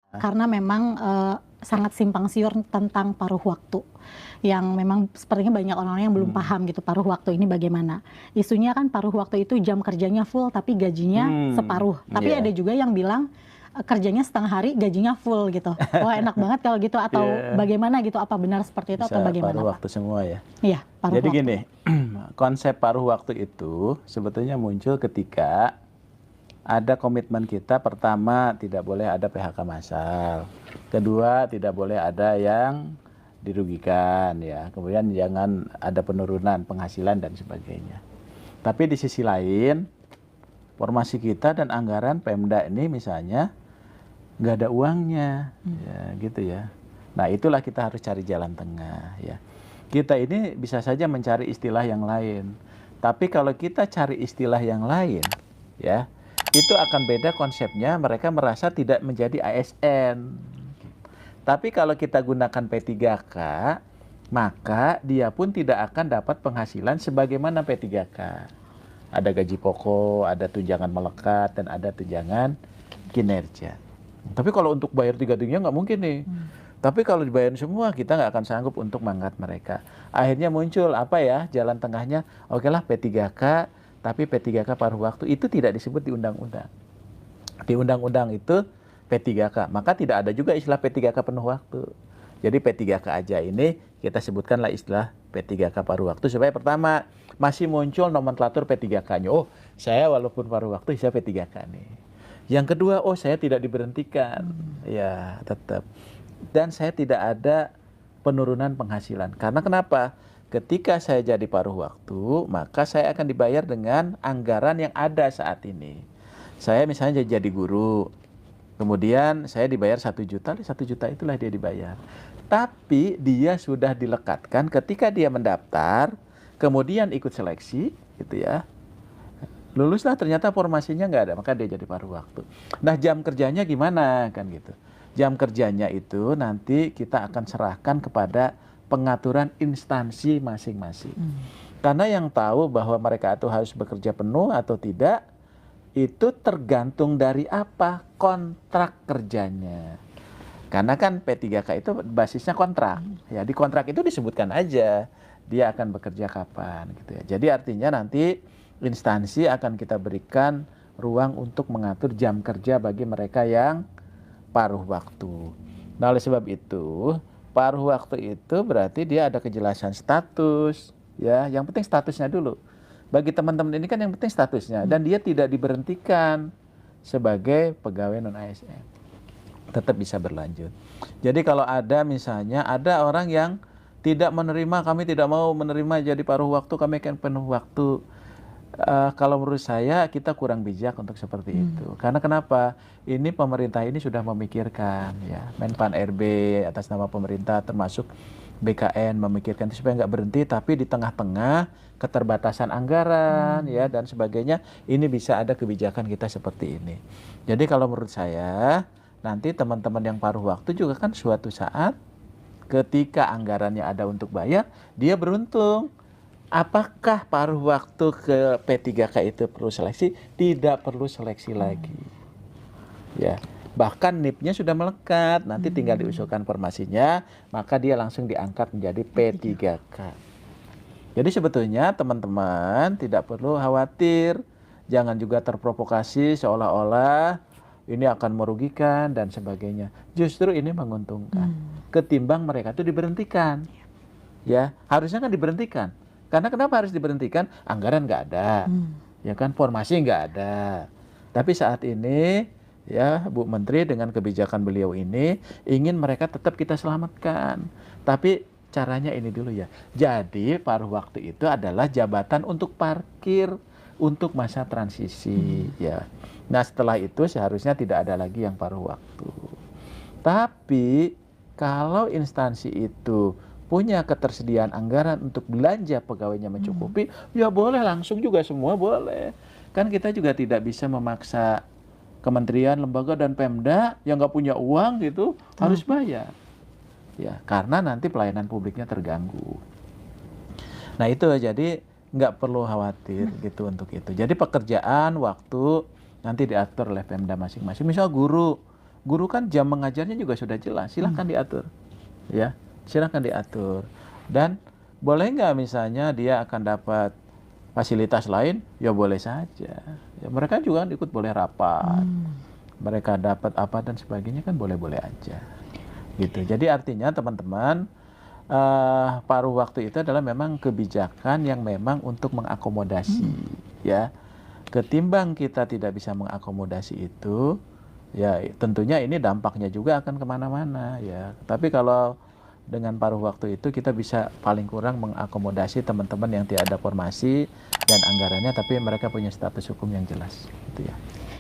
Karena memang sangat simpang siur tentang paruh waktu. Yang memang sepertinya banyak orang yang belum paham gitu paruh waktu ini bagaimana. Isunya kan paruh waktu itu jam kerjanya full tapi gajinya separuh. Tapi ada juga yang bilang kerjanya setengah hari gajinya full gitu. Wah enak banget kalau gitu atau bagaimana gitu. Apa benar seperti itu atau Bisa bagaimana paruh Pak? waktu semua ya. Iya, paruh Jadi waktu. gini, konsep paruh waktu itu sebetulnya muncul ketika ada komitmen kita, pertama tidak boleh ada PHK massal, kedua tidak boleh ada yang dirugikan ya, kemudian jangan ada penurunan penghasilan dan sebagainya. Tapi di sisi lain, formasi kita dan anggaran Pemda ini misalnya nggak ada uangnya, ya gitu ya. Nah itulah kita harus cari jalan tengah ya. Kita ini bisa saja mencari istilah yang lain, tapi kalau kita cari istilah yang lain, ya itu akan beda konsepnya. Mereka merasa tidak menjadi ASN. Tapi kalau kita gunakan P3K, maka dia pun tidak akan dapat penghasilan sebagaimana P3K. Ada gaji pokok, ada tunjangan melekat, dan ada tunjangan kinerja. Tapi kalau untuk bayar tiga-tiganya nggak mungkin nih. Tapi kalau dibayarin semua, kita nggak akan sanggup untuk mengangkat mereka. Akhirnya muncul apa ya, jalan tengahnya, oke lah P3K, tapi P3K paruh waktu itu tidak disebut di undang-undang. Di undang-undang itu P3K, maka tidak ada juga istilah P3K penuh waktu. Jadi P3K aja ini kita sebutkanlah istilah P3K paruh waktu supaya pertama masih muncul nomenklatur P3K-nya. Oh, saya walaupun paruh waktu saya P3K nih. Yang kedua, oh saya tidak diberhentikan. Ya, tetap. Dan saya tidak ada penurunan penghasilan. Karena kenapa? Ketika saya jadi paruh waktu, maka saya akan dibayar dengan anggaran yang ada saat ini. Saya misalnya jadi guru, kemudian saya dibayar 1 juta, 1 juta itulah dia dibayar. Tapi dia sudah dilekatkan ketika dia mendaftar, kemudian ikut seleksi, gitu ya. Luluslah ternyata formasinya nggak ada, maka dia jadi paruh waktu. Nah jam kerjanya gimana kan gitu. Jam kerjanya itu nanti kita akan serahkan kepada pengaturan instansi masing-masing. Karena yang tahu bahwa mereka itu harus bekerja penuh atau tidak, itu tergantung dari apa? Kontrak kerjanya. Karena kan P3K itu basisnya kontrak. Ya, di kontrak itu disebutkan aja dia akan bekerja kapan gitu ya. Jadi artinya nanti instansi akan kita berikan ruang untuk mengatur jam kerja bagi mereka yang paruh waktu. Nah, oleh sebab itu, paruh waktu itu berarti dia ada kejelasan status, ya. Yang penting statusnya dulu. Bagi teman-teman ini kan yang penting statusnya, dan dia tidak diberhentikan sebagai pegawai non ASN. Tetap bisa berlanjut. Jadi kalau ada misalnya ada orang yang tidak menerima, kami tidak mau menerima jadi paruh waktu, kami akan penuh waktu. Kalau menurut saya kita kurang bijak untuk seperti itu. Karena kenapa? Ini pemerintah ini sudah memikirkan ya, Menpan RB atas nama pemerintah termasuk BKN memikirkan itu supaya nggak berhenti, tapi di tengah-tengah keterbatasan anggaran ya dan sebagainya, ini bisa ada kebijakan kita seperti ini. Jadi kalau menurut saya nanti teman-teman yang paruh waktu juga kan suatu saat ketika anggarannya ada untuk bayar, dia beruntung. Apakah paruh waktu ke P3K itu perlu seleksi? Tidak perlu seleksi lagi. Ya, bahkan NIP-nya sudah melekat, nanti tinggal diusulkan formasinya, maka dia langsung diangkat menjadi P3K. Jadi sebetulnya teman-teman tidak perlu khawatir, jangan juga terprovokasi seolah-olah ini akan merugikan dan sebagainya. Justru ini menguntungkan. Ketimbang mereka itu diberhentikan. Ya, harusnya kan diberhentikan. Karena kenapa harus diberhentikan? Anggaran nggak ada, ya kan, formasi nggak ada. Tapi saat ini, ya Bu Menteri dengan kebijakan beliau ini ingin mereka tetap kita selamatkan. Tapi caranya ini dulu ya. Jadi paruh waktu itu adalah jabatan untuk parkir untuk masa transisi, ya. Nah setelah itu seharusnya tidak ada lagi yang paruh waktu. Tapi kalau instansi itu punya ketersediaan anggaran untuk belanja pegawainya mencukupi, ya boleh langsung juga semua boleh. Kan kita juga tidak bisa memaksa kementerian, lembaga, dan Pemda yang nggak punya uang gitu harus bayar. Ya, karena nanti pelayanan publiknya terganggu. Nah itu jadi nggak perlu khawatir gitu untuk itu. Jadi pekerjaan, waktu nanti diatur oleh Pemda masing-masing. Misal guru, guru kan jam mengajarnya juga sudah jelas, silahkan diatur, ya, silahkan diatur. Dan boleh nggak misalnya dia akan dapat fasilitas lain, ya boleh saja. Ya, mereka juga ikut boleh rapat, mereka dapat apa dan sebagainya kan boleh-boleh aja, gitu. Jadi artinya teman-teman, paruh waktu itu adalah memang kebijakan yang memang untuk mengakomodasi, ya. Ketimbang kita tidak bisa mengakomodasi itu, ya tentunya ini dampaknya juga akan kemana-mana, ya. Tapi kalau dengan paruh waktu itu kita bisa paling kurang mengakomodasi teman-teman yang tidak ada formasi dan anggarannya, tapi mereka punya status hukum yang jelas, gitu ya.